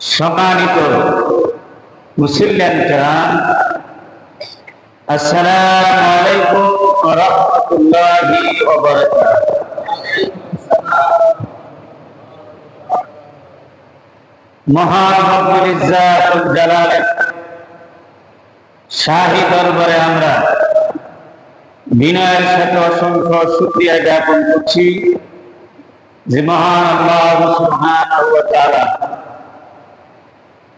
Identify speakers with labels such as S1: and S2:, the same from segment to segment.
S1: সম্মানিত মুসলিম কিরাম, আসসালামু আলাইকুম ওয়া রাহমাতুল্লাহি ওয়া বারাকাতুহু। মহান রব্বুল ইজ্জাত ওয়াল জালালের শাহী দরবারে আমরা বিনয়ের সাথে অসংখ্য শুকরিয়া জ্ঞাপন করছি যে মহান আল্লাহ সুবহানাহু ওয়া তাআলা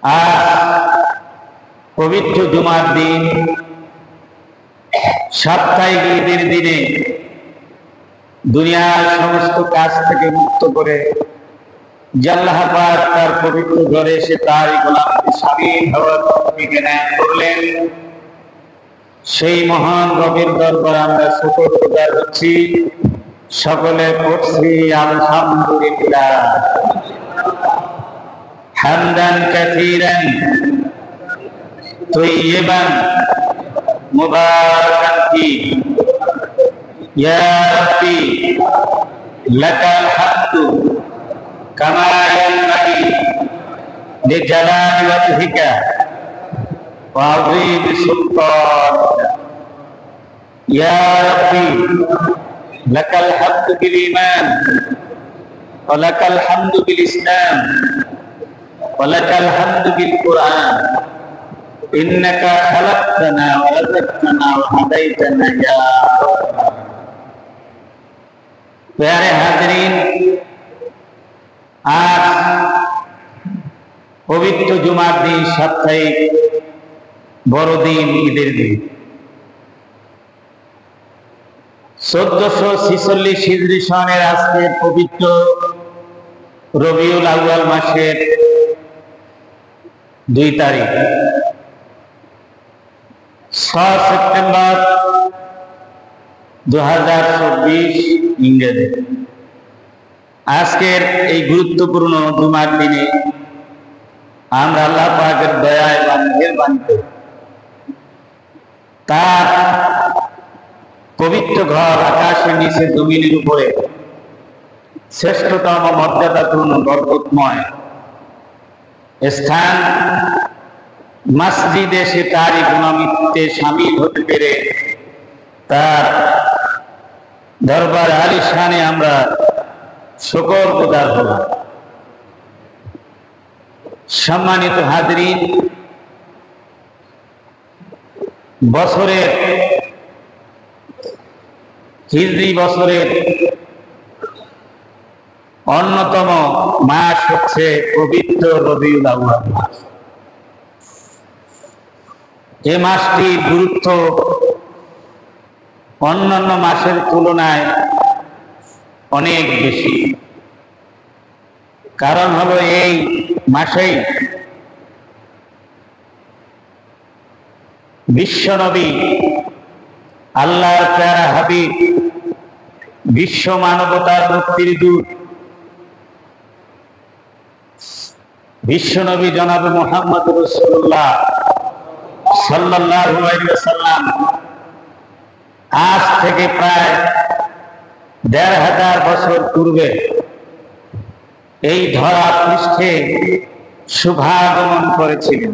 S1: আজ পবিত্র জুমার দিন, সাপ্তাহিক ঈদের দিনে দুনিয়ার সমস্ত কাজ থেকে মুক্ত করে আল্লাহ পাক তার পবিত্র ঘরে এসে তারই গোলামকে শামিল হওয়ার তৌফিক এনায়েত করলেন। সেই মহান রবের দরবারে আমরা শুকরগুজার হচ্ছি। সকলে পড়ছি আলহামদুলিল্লাহ, হামদান কাসীরান তাইয়িবান মুবারাকান ফি, ইয়া রাব্বি লাকাল হামদু কামা ইয়ানবাগি লিজালালি ওয়াজহিকা ওয়া আযীমি সুলতানিকা। ইয়া রাব্বি লাকাল হামদু বিল ঈমান ওয়া লাকাল হামদু বিল ইসলাম ওয়া লাকাল হামদু বিল কুরআন ইন্নাকা খালাকতানা ওয়া রাযাকতানা ওয়া হাদাইতানা ইয়া রাব্বানা। প্যারে হাজরিন, আজ পবিত্র জুমার দিন, সাপ্তাহিক বড়দিন, ঈদের দিন। 1446 হিজরি সনের আজকে পবিত্র রবিউল আউয়াল মাসের 2 তারিখ, 6 সেপ্টেম্বর 2024 ইংরেজি। আজকের এই গুরুত্বপূর্ণ জুমার দিনে আমরা আল্লাহ পাকের দয়ায় বা মেহেরবানিতে তার পবিত্র ঘর আকাশের নিচে জমিনের উপরে শ্রেষ্ঠতম মর্যাদাপূর্ণ বরকতময় স্থান মসজিদে এসে তারই গুণামিত্তে শামিল হতে পেরে তার দরবার আলিশানে আমরা শুকরগুজার হলাম। সম্মানিত হাজরিন, বছরের হিজরি বছরের অন্যতম মাস হচ্ছে পবিত্র রবিউল আউয়াল মাস। এই মাসটির গুরুত্ব অন্যান্য মাসের তুলনায় অনেক বেশি। কারণ হলো এই মাসেই বিশ্বনবী, আল্লাহর প্যারা হাবিব, বিশ্ব মানবতার মুক্তির দূত বিশ্বনবী জনাব মুহাম্মদ রাসূলুল্লাহ সাল্লাল্লাহু আলাইহি ওয়াসাল্লাম আজ থেকে প্রায় ১৫০০ বছর পূর্বে এই ধরা পৃষ্ঠে শুভাগমন করেছিলেন।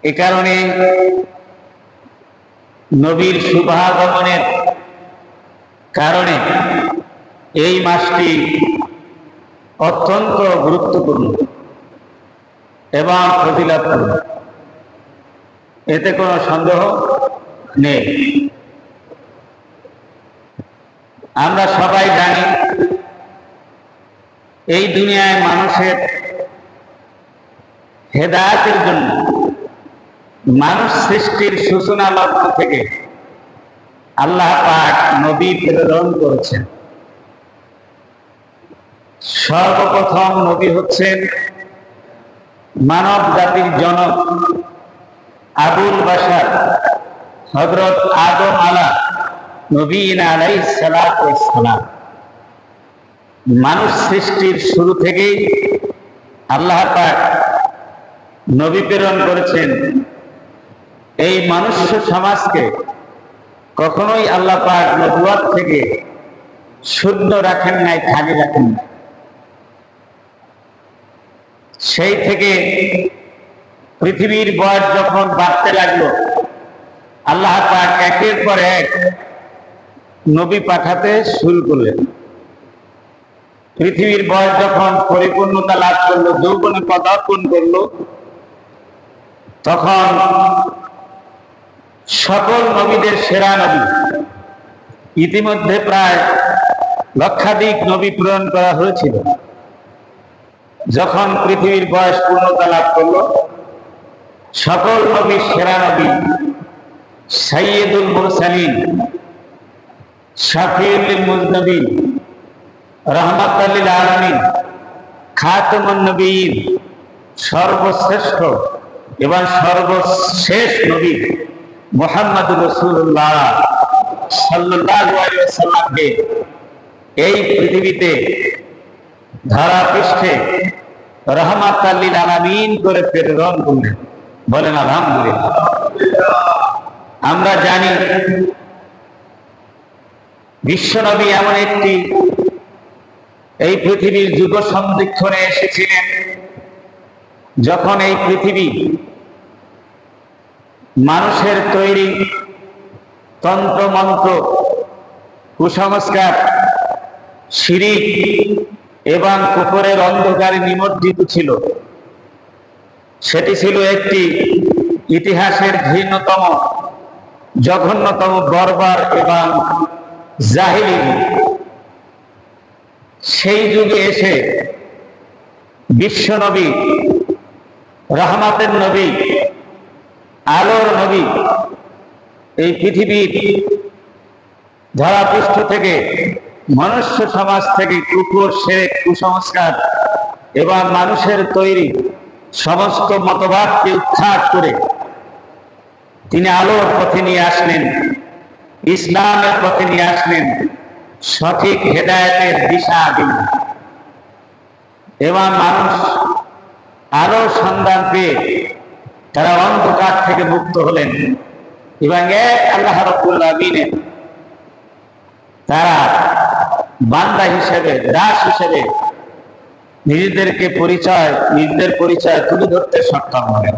S1: এ কারণে নবীর শুভাগমনের কারণে এই মাসটি অত্যন্ত গুরুত্বপূর্ণ এবং ফজিলতপূর্ণ, এতে কোনো সন্দেহ নেই। আমরা সবাই জানি এই দুনিয়ায় মানুষের হেদায়েতের জন্য মানুষ সৃষ্টির সূচনা লগ্ন থেকে আল্লাহ পাক নবী প্রেরণ করেছেন। সর্বপ্রথম নবী হচ্ছেন মানব জাতির জনক আবুল বাশার হযরত আদম নবীনা আলাইহিস সালাতু ওয়াস সালাম। মানুষ সৃষ্টির শুরু থেকেই আল্লাহ পাক নবী প্রেরণ করেছেন। এই মনুষ্য সমাজকে কখনোই আল্লাহ পাক নবুয়ত থেকে শূন্য রাখেন নাই, খালি রাখেন নাই। সেই থেকে পৃথিবীর বয়স যখন বাড়তে লাগলো, আল্লাহ পাক একের পর এক নবী পাঠাতে শুরু করলেন। পৃথিবীর বয়স যখন পরিপূর্ণতা লাভ করলো, যৌবনে পদার্পণ করলো, তখন সকল নবীদের সেরা নবী, ইতিমধ্যে প্রায় লক্ষাধিক নবী প্রেরণ করা হয়েছিল। যখন পৃথিবীর বয়স পূর্ণতা লাভ করলো, সকল নবীর সেরা নবী সাইয়্যিদুল মুরসালিন, শাফিউল লিল মুযনিবিন, রাহমাতাল লিল আলামিন, খাতামুন নবিয়্যিন, সর্বশ্রেষ্ঠ এবং সর্বশেষ নবী মুহাম্মদুর রাসূলুল্লাহ সাল্লাল্লাহু আলাইহি ওয়াসাল্লামকে এই পৃথিবীতে ধরা পৃষ্ঠে রাহমাতাল লিল আলামিন করে প্রেরণ করলেন। বলেন আলহামদুলিল্লাহ। আমরা জানি বিশ্বনবী এমন একটি এই পৃথিবীর যুগ সন্ধিক্ষণে এসেছিলেন, যখন এই পৃথিবী মানুষের তৈরি তন্ত্র মন্ত্র, কুসংস্কার, শিরিক এবং কুফরের অন্ধকারে নিমজ্জিত ছিল। সেটি ছিল একটি ইতিহাসের ঘৃণ্যতম, জঘন্যতম, বর্বর এবং জাহিলি যুগ। সেই যুগে এসে বিশ্বনবী, রহমতের নবী, আলোর নবী এই পৃথিবীর ধরাপৃষ্ঠ থেকে, মনুষ্য সমাজ থেকে কুফর, শিরক, কুসংস্কার এবং মানুষের তৈরি সমস্ত মতবাদকে উৎখাত করে তিনি আলোর পথে নিয়ে আসলেন, ইসলামের পথে নিয়ে আসলেন, সঠিক হেদায়েতের দিশা দিলেন এবং মানুষ আলোর সন্ধান পেয়ে তারা অন্ধকার থেকে মুক্ত হলেন এবং এক আল্লাহ রাব্বুল আলামিনের তারা বান্দা হিসেবে, দাস হিসেবে নিজেদের পরিচয় তুলে ধরতে সক্ষম হলেন।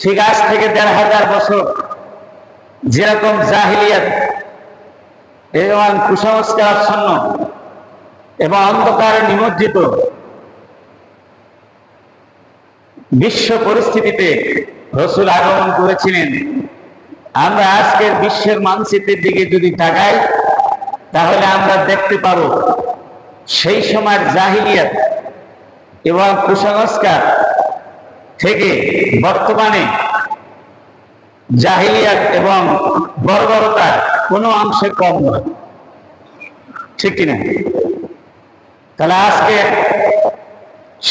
S1: ঠিক আজ থেকে ১৫০০ বছর যেরকম জাহিলিয়াত এবং কুসংস্কারাচ্ছন্ন এবং অন্ধকারে নিমজ্জিত বিশ্ব পরিস্থিতিতে রাসূল আগমন করেছিলেন, আমরা আজকের বিশ্বের মানচিত্রের দিকে যদি তাকাই, তাহলে আমরা দেখতে পাবো সেই সময়ের জাহিলিয়াত এবং কুসংস্কার থেকে বর্তমানে জাহিলিয়াত এবং বর্বরতা কোনো অংশে কম নয়, ঠিক কিনা? তাহলে আজকে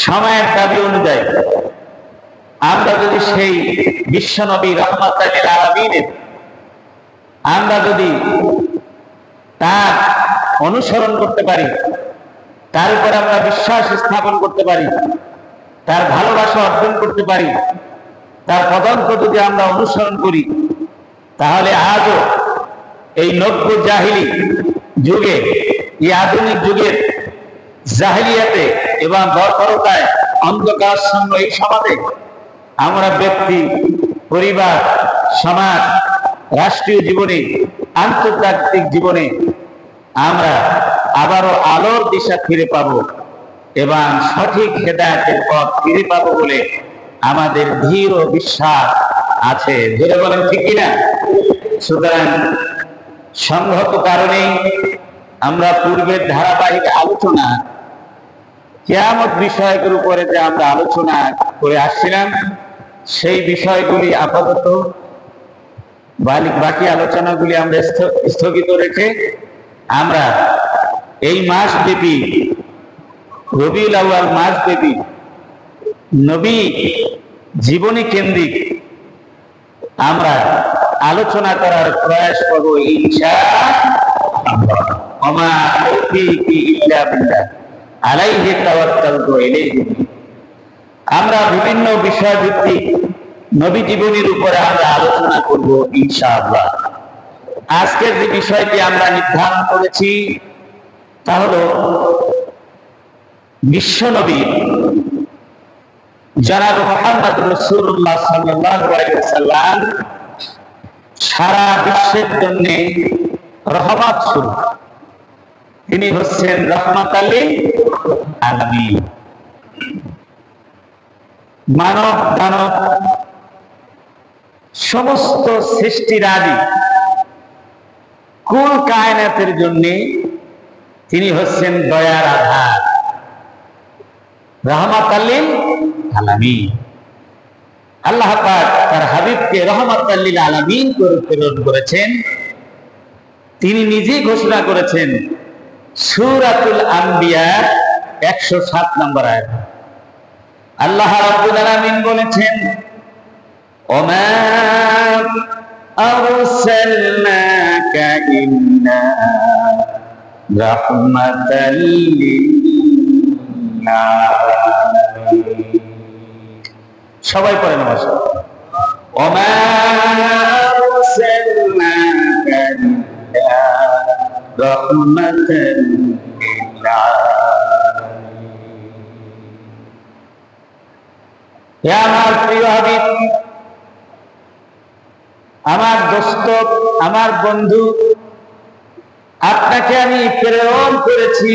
S1: সময়ের দাবি অনুযায়ী আমরা যদি সেই বিশ্বনবী রাহমাতাল লিল আলামিনের আমরা যদি তার অনুসরণ করতে পারি, তার উপর আমরা বিশ্বাস স্থাপন করতে পারি, তার ভালোবাসা অর্জন করতে পারি, তার পদাঙ্ক যদি আমরা অনুসরণ করি, তাহলে আজও এই নব্য জাহিলি যুগে, এই আধুনিক যুগের জাহিলিয়াতে এবং বর্বরতায় অন্ধকারাচ্ছন্ন এই সমাজে আমরা ব্যক্তি, পরিবার, সমাজ, রাষ্ট্রীয় জীবনে, আন্তর্জাতিক জীবনে আমরা আবারও আলোর দিশা ফিরে পাবো এবং সঠিক হেদায়েতের পথ ফিরে পাবো বলে আমাদের দৃঢ় বিশ্বাস আছে। যেটা বলেন ঠিক কিনা? সুতরাং সংগত কারণেই আমরা পূর্বের ধারাবাহিক আলোচনা কিয়ামত বিষয়গুলোর উপরে যে আমরা আলোচনা করে আসছিলাম, সেই বিষয়গুলি আপাতত বাকি আলোচনাগুলি আমরা স্থগিত রেখে আমরা এই মাসব্যাপী, রবিউল আউয়াল মাসব্যাপী নবী জীবনী কেন্দ্রিক আমরা আলোচনা করার প্রয়াস করব ইনশাআল্লাহ। ওমা তাওফীকি ইল্লা বিল্লাহ, আলাইহি তাওয়াক্কালতু ইলাইহি। আমরা বিভিন্ন বিষয়ভিত্তিক নবী জীবনীর উপরে আমরা আলোচনা করব ইনশাআল্লাহ। আজকের যে বিষয়টি আমরা নির্ধারণ করেছি তা হলো বিশ্বনবী জনাব মুহাম্মদ রাসূলুল্লাহ সাল্লাল্লাহু আলাইহি ওয়াসাল্লাম সারা বিশ্বের জন্য রহমত স্বরূপ। তিনি হচ্ছেন রাহমাতাল লিল আলামিন। মানব দানব সমস্ত সৃষ্টিরাজি কুল কায়নাতের জন্য তিনি হচ্ছেন দয়ার আধার, রাহমাতাল লিল আলামিন। আল্লাহ পাক তার হাবিবকে রাহমাতাল লিল আলামিন করে প্রেরণ করেছেন। তিনি নিজেই ঘোষণা করেছেন সূরাতুল আম্বিয়া 107 নম্বর আয়াত। আল্লাহ রাব্বুল আলামিন বলেছেন, ওমা আরসালনাকা ইল্লা রাহমাতাল লিল আলামিন। সবাই পড়েন আমার সাথে, ওমা আরসালনাকা ইল্লা রাহমাতাল লিল আলামিন। হে আমার প্রিয় হাবিব, আমার দোস্ত, আমার বন্ধু, আপনাকে আমি প্রেরণ করেছি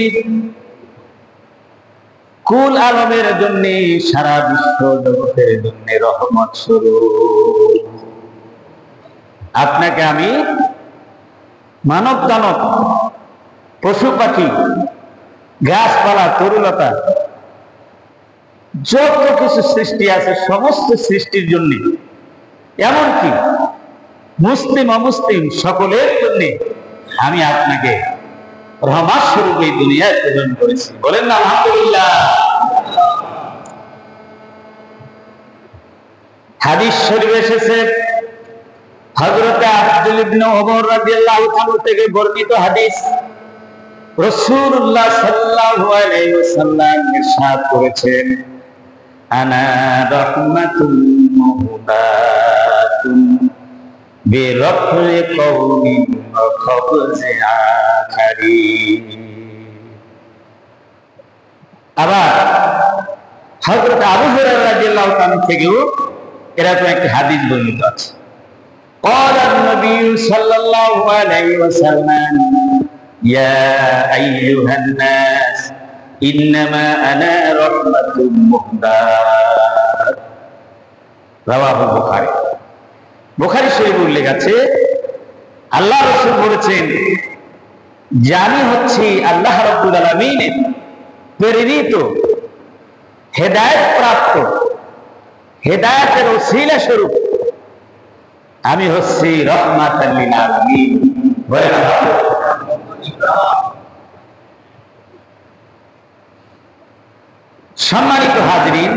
S1: কুল আলমের জন্য, সারা বিশ্ব জগতের জন্য রহমত স্বরূপ। আপনাকে আমি মানব দানব, পশু পাখি, গাছপালা, তরুলতা, যত কিছু সৃষ্টি আছে সমস্ত সৃষ্টির জন্য, এমনকি মুসলিম অমুসলিম সকলের জন্য আমি আপনাকে রহমত স্বরূপ এই দুনিয়ায় প্রেরণ করেছি। বলেন না আলহামদুলিল্লাহ। হাদিস শরীফে এসেছে, হযরত আব্দুল ইবনে ওমর রাদিয়াল্লাহু তাআলা থেকে বর্ণিত হাদিস, রাসূলুল্লাহ সাল্লাল্লাহু আলাইহি ওয়াসাল্লাম ইরশাদ করেছেন, আনা রাহমাতুল মুহদাতুন বিরফি কওমিন ওয়া কবজি আখারিন। আবার হযরত আবু হুরায়রা রাদিয়াল্লাহু তাআলা থেকেও এরকম একটি হাদিস বর্ণিত আছে, قال النبي صلى الله عليه وسلم يا أيها الناس إنما أنا رحمة مهداة। রাওয়াহু বুখারী। বুখারী শরীফে উল্লেখ আছে, আল্লাহ রাসূল বলেছেন যে আমি হচ্ছি আল্লাহ রাব্বুল আলামিনের প্রেরিত হেদায়েত প্রাপ্ত, হেদায়েতের ওসিলা স্বরূপ আমি হচ্ছি রাহমাতাল লিল আলামিন। সম্মানিত হাজরিন,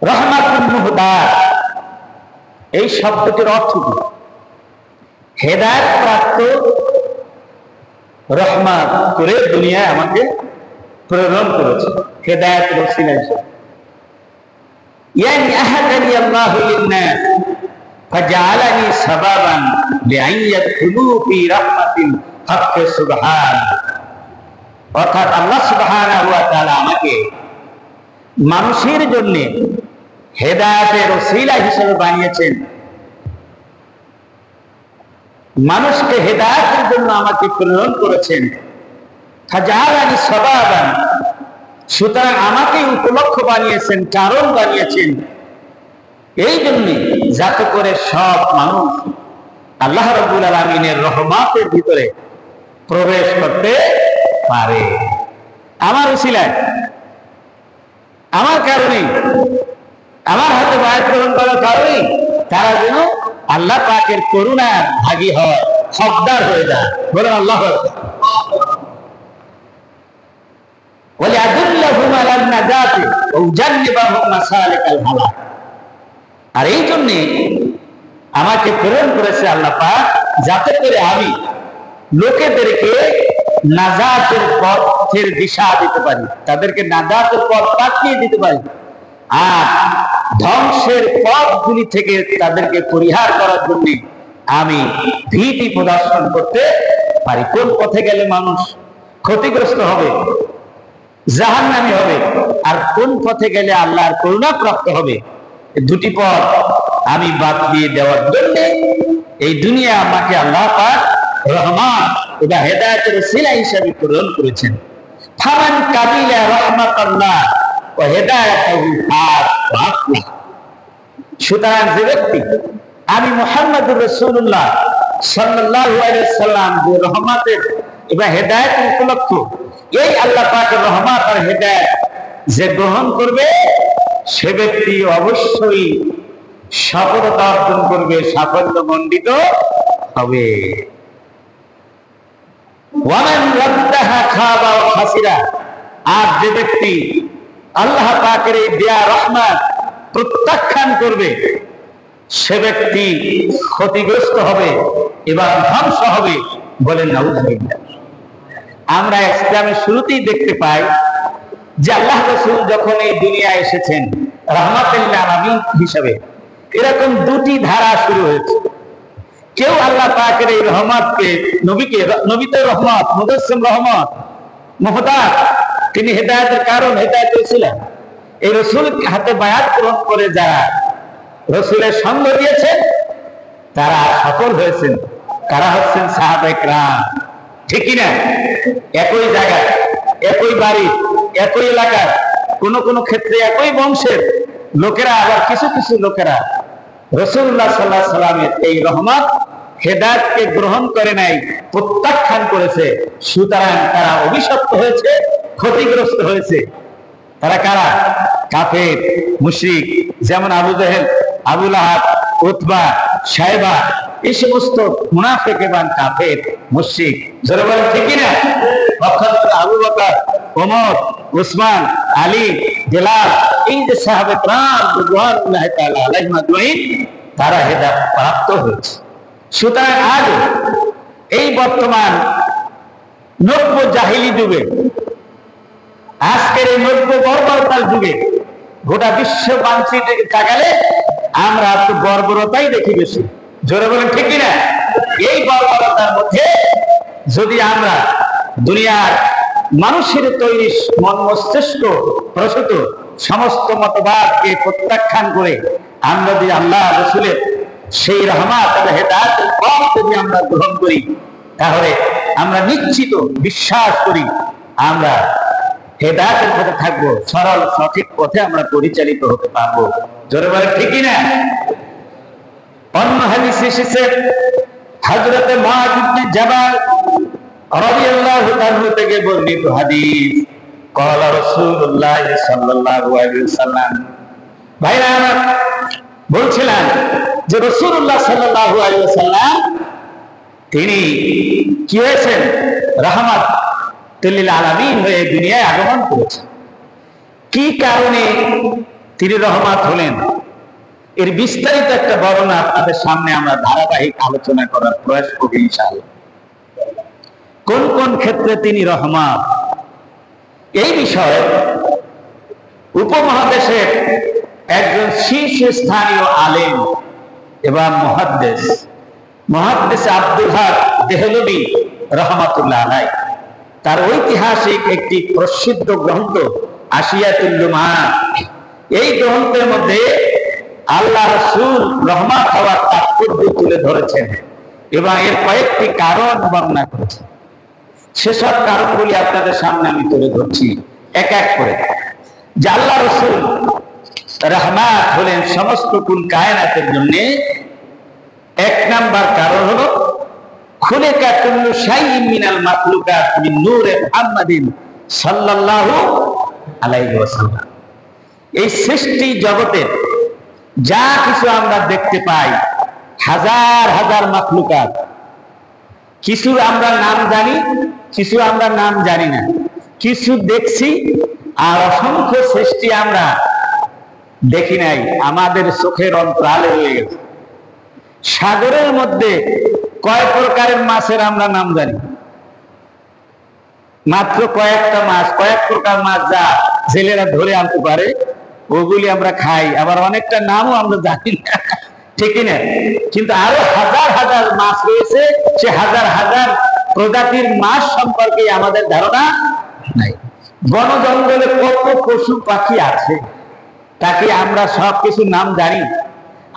S1: রহমাতুল মুহদাত এই শব্দটির অর্থ কি? হেদায়েত প্রাপ্ত, রহমত করে দুনিয়ায় আমাকে প্রেরণ করেছে হেদায়েতের ওসিলা হিসেবে। ইয়ানি আহাদানি আল্লাহু লিন-নাস ফাজআলানি সাবাবান লিআন ইয়াদখুলু ফি রাহমাতিল হক সুবহানাহু। অর্থাৎ আল্লাহ সুবহানাহু ওয়া তাআলা আমাকে মানুষের জন্য হেদায়েতের ওসিলা হিসেবে বানিয়েছেন। মানুষকে হেদায়েতের জন্য আমাকে প্রেরণ করেছেন। ফাজআলানি সাবাবান, সুতরাং আমাকে উপলক্ষ বানিয়েছেন, কারণ বানিয়েছেন এই জন্য যাতে করে সব মানুষ আল্লাহ রাব্বুল আলামিনের রহমতের ভিতরে প্রবেশ করতে পারে। আমার উসিলায়, আমার কারণে, আমার হাতে বায়াত গ্রহণ করার কারণে তারা যেন আল্লাহ পাকের করুণার ভাগী হয়, হকদার হয়ে যায়। বলেন আল্লাহু আকবার। ওয়ালিয়াদুল্লাহুম আলান নাজাতি ওয়া ইউজান্নিবাহুম মাসালিকাল হালাক। আর এই জন্যে আমাকে প্রেরণ করেছে আল্লাহ পাক, যাতে করে আমি লোকেদেরকে নাজাতের পথের দিশা দিতে পারি, তাদেরকে নাজাতের পথ পাঠিয়ে দিতে পারি, আর ধ্বংসের পথগুলি থেকে তাদেরকে পরিহার করার জন্য আমি ভীতি প্রদর্শন করতে পারি। কোন পথে গেলে মানুষ ক্ষতিগ্রস্ত হবে, জাহান্নামী হবে, আর কোন পথে গেলে আল্লাহর করুণা প্রাপ্ত হবে, দুটি পথ আমি বাদ দিয়ে দেওয়ার জন্য এই দুনিয়া আমাকে আল্লাহ পাক রহমান বা হেদায়েতের ওসিলা হিসেবে প্রেরণ করেছেন। ফামান কাবিলা রাহমাতাল্লাহ ওয়া হেদায়াতাহু ফাআতলা। সুতরাং যে ব্যক্তি আমি মুহাম্মদুর রাসূলুল্লাহ সাল্লাল্লাহু আলাইহি ওয়াসাল্লাম যে রহমতের এবং হেদায়েতের উপলক্ষ এই আল্লাহ পাকের রহমত আর হেদায়েত যে গ্রহণ করবে সে ব্যক্তি অবশ্যই সফলতা অর্জন করবে, সাফল্য মণ্ডিত হবে। ওয়ামান রাদ্দাহা খাবা ওয়া খাসিরা। আর যে ব্যক্তি আল্লাহ পাকের এই দেয়া রহমত প্রত্যাখ্যান করবে সে ব্যক্তি ক্ষতিগ্রস্ত হবে এবং ধ্বংস হবে। বলেন নাউযুবিল্লাহ। আমরা ইসলামের শুরুতেই দেখতে পাই যে আল্লাহ রাসূল যখন এই দুনিয়ায় এসেছেন রাহমাতুল লিল আলামিন হিসেবে, এরকম দুটি ধারা শুরু হয়েছে। কেউ আল্লাহ পাকের এই রহমতকে নবী তো রহমত, মুদাসসিম রহমত, মুহতাজ, তিনি হেদায়েতের কারণ, হেদায়েতের ছিলেন। এই রাসূল হাতে বায়াত গ্রহণ করে যারা রাসূলের সঙ্গ দিয়েছেন তারা সফল হয়েছেন। তারা হচ্ছেন সাহাবায়ে কেরাম। ঠিক কি না? একই জায়গায়, একই বাড়ি, একই এলাকার, কোন কোন ক্ষেত্রে একই বংশের লোকেরা, আবার কিছু কিছু লোকেরা রাসূলুল্লাহ সাল্লাল্লাহু আলাইহি সাল্লামের এই রহমত হেদায়েতকে গ্রহণ করে নাই, প্রত্যাখ্যান করেছে। সুতরাং তারা অভিশপ্ত হয়েছে, ক্ষতিগ্রস্ত হয়েছে। তারা কারা? কাফের, মুশরিক, যেমন আবু জেহেল, আবু লাহাব, উতবা, শায়বা, এই সমস্ত মুনাফিক এবং কাফের, মুশরিক। যারা বলেন ঠিক কি না? পক্ষান্তরে আবু বকর, ওমর, উসমান, আলী, বেলাল, এই যে সাহাবে কেরাম রাদিয়াল্লাহু তাআলা আলাইহিম আজমাইন, তারা হেদায়েত প্রাপ্ত হয়েছে। সুতরাং আজ এই বর্তমান নব্য জাহিলি যুগে, আজকের এই নব্য বর্বরতার যুগে গোটা বিশ্ব মানচিত্রে তাকালে আমরা তো বর্বরতাই দেখি বেশি। জোরে বলেন ঠিক কিনা? এই বর্বরতার মধ্যে যদি আমরা দুনিয়ার মানুষের তৈরি মন মস্তিষ্ক প্রসূত সমস্ত মতবাদকে প্রত্যাখ্যান করে আমরা যদি আল্লাহ রাসূলের সেই রহমত এবং হেদায়েতের পথ যদি আমরা গ্রহণ করি, তাহলে আমরা নিশ্চিত বিশ্বাস করি আমরা হেদায়েতের পথে থাকবো, সরল সঠিক পথে আমরা পরিচালিত হতে পারবো। জোরে বলেন ঠিক কি না? অন্য হাদিসে এসেছে হযরত মুআয ইবনে জাবাল রাদিয়াল্লাহু তাআলা থেকে বর্ণিত হাদিস, ক্বালা রাসূলুল্লাহ সাল্লাল্লাহু আলাইহি ওয়াসাল্লাম। ভাইরা আমার বলছিলেন যে রাসূলুল্লাহ সাল্লাল্লাহু আলাইহি ওয়াসাল্লাম তিনি কি হয়েছেন? রাহমাতুল লিল আলামিন হয়ে দুনিয়ায় আগমন করেছেন। কি কারণে তিনি রহমত হলেন, এর বিস্তারিত একটা বর্ণনা আপনাদের সামনে আমরা ধারাবাহিক আলোচনা করার প্রয়াস করি ইনশাআল্লাহ। কোন কোন ক্ষেত্রে তিনি রহমত, এই বিষয়ে উপমহাদেশের একজন শীর্ষস্থানীয় আলেম এবং মুহাদ্দিস আব্দুল হক দেহলভী রাহমাতুল্লাহ আলাইহি, তার ঐতিহাসিক একটি প্রসিদ্ধ গ্রন্থ আশিয়াতুল লুমান, এই গ্রন্থের মধ্যে আল্লাহ রাসূল রহমত হওয়ার তাৎপর্য তুলে ধরেছেন এবং এর কয়েকটি কারণ বর্ণনা করেছেন। সেসব কারণগুলি আপনাদের সামনে আমি তুলে ধরছি এক এক করে। যে আল্লাহ রাসূল রহমত হলেন সমস্ত কুল কায়নাতের জন্য। এক নাম্বার কারণ হলো খুলিকা কুল্লু শাইইন মিনাল মাখলুকাত মিন নূরে মুহাম্মাদিন সাল্লাল্লাহু আলাইহি ওয়াসাল্লাম। এই সৃষ্টি জগতের যা কিছু আমরা দেখতে পাই, হাজার হাজার মাখলুকাত, কিছু আমরা নাম জানি, কিছু আমরা নাম জানি না, কিছু দেখছি, আর অসংখ্য সৃষ্টি আমরা দেখি নাই, আমাদের চোখের অন্তরালে রয়ে গেছে। সাগরের মধ্যে কয় প্রকারের মাছের আমরা নাম জানি, মাত্র কয়েকটা মাছ, কয়েক প্রকার মাছ যা ছেলেরা ধরে আনতে পারে, ওগুলি আমরা খাই। আবার অনেকটা নামও আমরা জানি না, ঠিক না? কিন্তু আরো হাজার হাজার মাছ রয়েছে, সে হাজার হাজার প্রজাতির মাছ সম্পর্কে আমাদের ধারণা নাই। বন জঙ্গলে কত পশু পাখি আছে, তাকে আমরা সব কিছু নাম জানি?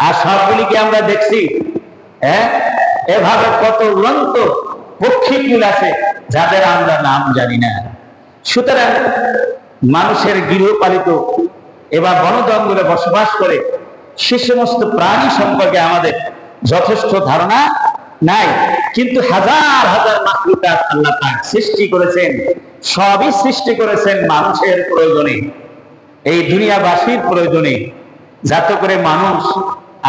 S1: আর সবগুলিকে আমরা দেখছি? হ্যাঁ, এভাবে কত উড়ন্ত পক্ষীকুল আছে যাদের আমরা নাম জানি না। সুতরাং মানুষের গৃহপালিত এবার বন জঙ্গলে বসবাস করে সে সমস্ত প্রাণী সম্পর্কে আমাদের যথেষ্ট ধারণা নাই। কিন্তু হাজার হাজার মাখলুকাত আল্লাহ পাক সৃষ্টি করেছেন, সবই সৃষ্টি করেছেন মানুষের প্রয়োজনে, এই দুনিয়াবাসীর প্রয়োজনে, যাতে করে মানুষ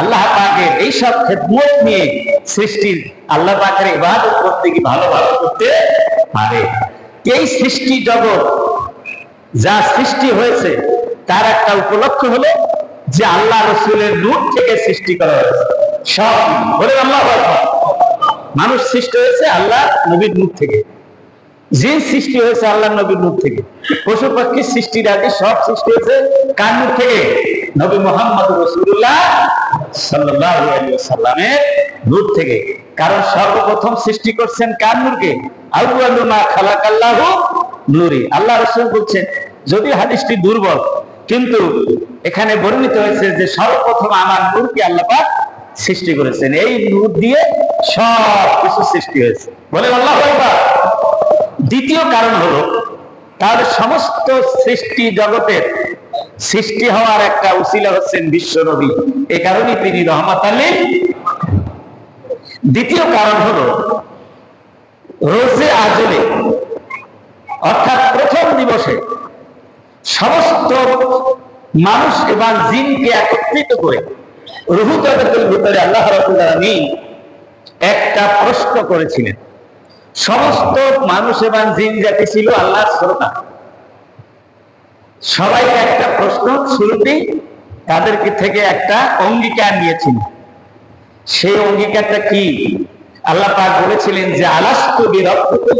S1: আল্লাহ পাকের এইসব খেদমত নিয়ে সৃষ্টির আল্লাহ পাকের ইবাদত করতে কি ভালো করতে পারে। এই সৃষ্টি জগৎ যা সৃষ্টি হয়েছে তার একটা উপলক্ষ হলো যে আল্লাহ রসুলের নূর থেকে সৃষ্টি করা হয়েছে। সব বলে আল্লাহ মানুষ সৃষ্টি হয়েছে আল্লাহ নবীর নূর থেকে, জিন সৃষ্টি হয়েছে আল্লাহ নবীর নূর থেকে, পশু পাখি সৃষ্টির আগে সব সৃষ্টি হয়েছে কার নূর থেকে? নবী মুহাম্মদ রাসূলুল্লাহ সাল্লাল্লাহু আলাইহি ওয়াসাল্লামের নূর থেকে। কারণ সর্বপ্রথম সৃষ্টি করছেন কার নূরকে? আউয়ালু মা খালাকাল্লাহু নূরি। আল্লাহ রাসূল বলছেন, যদি হাদিসটি দুর্বল, কিন্তু এখানে বর্ণিত হয়েছে যে সর্বপ্রথম আমার নূরকে আল্লাহ পাক সৃষ্টি করেছেন, এই নূর দিয়ে সব কিছু সৃষ্টি হয়েছে। বলেন আল্লাহু আকবার। দ্বিতীয় কারণ হলো, তার সমস্ত সৃষ্টি জগতের সৃষ্টি হওয়ার একটা উসিলা হচ্ছেন বিশ্ব নবী, এই কারণে তিনি রহমাতাল লিল। দ্বিতীয় কারণ হলো, রোজে আজলে অর্থাৎ প্রথম দিবসে সমস্ত মানুষ এবং জিনকে একত্রিত করে রূহ জগতের ভিতরে আল্লাহ রাব্বুল আলামিন একটা প্রশ্ন করেছিলেন। সমস্ত মানুষ এবং জিন জাতি ছিল আল্লাহর শ্রোতা, সবাইকে একটা প্রশ্ন শুরুতেই তাদেরকে থেকে একটা অঙ্গীকার নিয়েছিল। সেই অঙ্গীকারটা কি? আল্লাহ পাক বলেছিলেন যে আলাস্তু বিরাব্বিকুম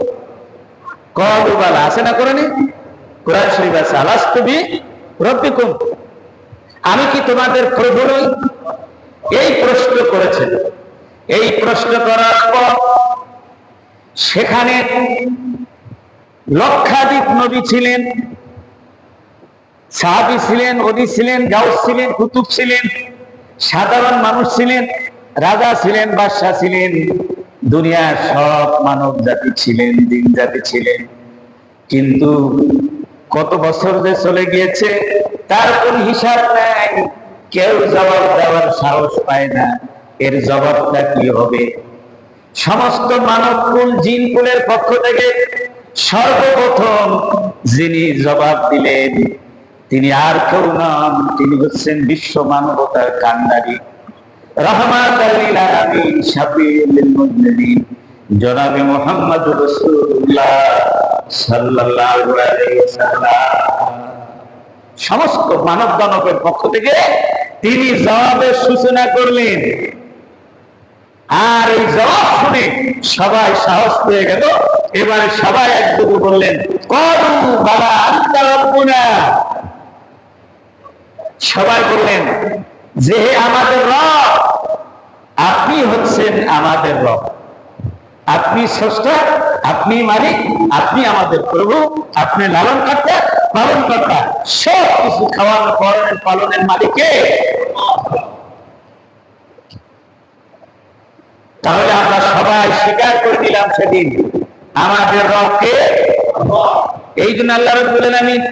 S1: ক্বালু বালা। আছে না কোরআনে? কোরআন শরীফ আছে, আলাস্তু বিরাব্বিকুম, আমি কি তোমাদের প্রভু নই? এই প্রশ্ন করেছেন। এই প্রশ্ন করার পর সেখানে লক্ষাধিক নবী ছিলেন, সাহাবী ছিলেন, ওলি ছিলেন, গাউস ছিলেন, কুতুব ছিলেন, সাধারণ মানুষ ছিলেন, রাজা ছিলেন, বাদশা ছিলেন, দুনিয়ার সব মানব জাতি ছিলেন, জিন জাতি ছিলেন। কিন্তু কত বছর যে চলে গিয়েছে তার কোন হিসাব নাই, কেউ জবাব দেওয়ার সাহস পায় না। এর জবাবটা কি হবে? সমস্ত মানব কুল, জিন কুলের পক্ষ থেকে সর্বপ্রথম যিনি জবাব দিলেন তিনি আর কেউ নন, তিনি হচ্ছেন বিশ্ব মানবতার কান্ডারী, রাহমাতাল লিল আলামিন, শাফিউল লিল মুজনিবিন, জনাবে মুহাম্মদুর রাসূলুল্লাহ সাল্লাল্লাহু আলাইহি ওয়াসাল্লাম। সমস্ত মানব দানবের পক্ষ থেকে তিনি জবাবের সূচনা করলেন। আর এই জবাব শুনে সবাই সাহস পেয়ে গেল। এবারে সবাই একদম বললেন, ক্বালু বালা আনতা রাব্বুনা। সবাই বললেন যে হে আমাদের রব, আপনি হচ্ছেন আমাদের রব, আপনি স্রষ্টা, আপনি মালিক, আপনি আমাদের প্রভু, আপনি লালন কর্তা, পালন কর্তা, সব কিছু খাওয়ানো পড়ানোর পালনের মালিকে। তাহলে আমরা সবাই স্বীকার করে দিলাম সেদিন আমাদের রবকে। এই জন্য আল্লাহ রাব্বুল আলামিন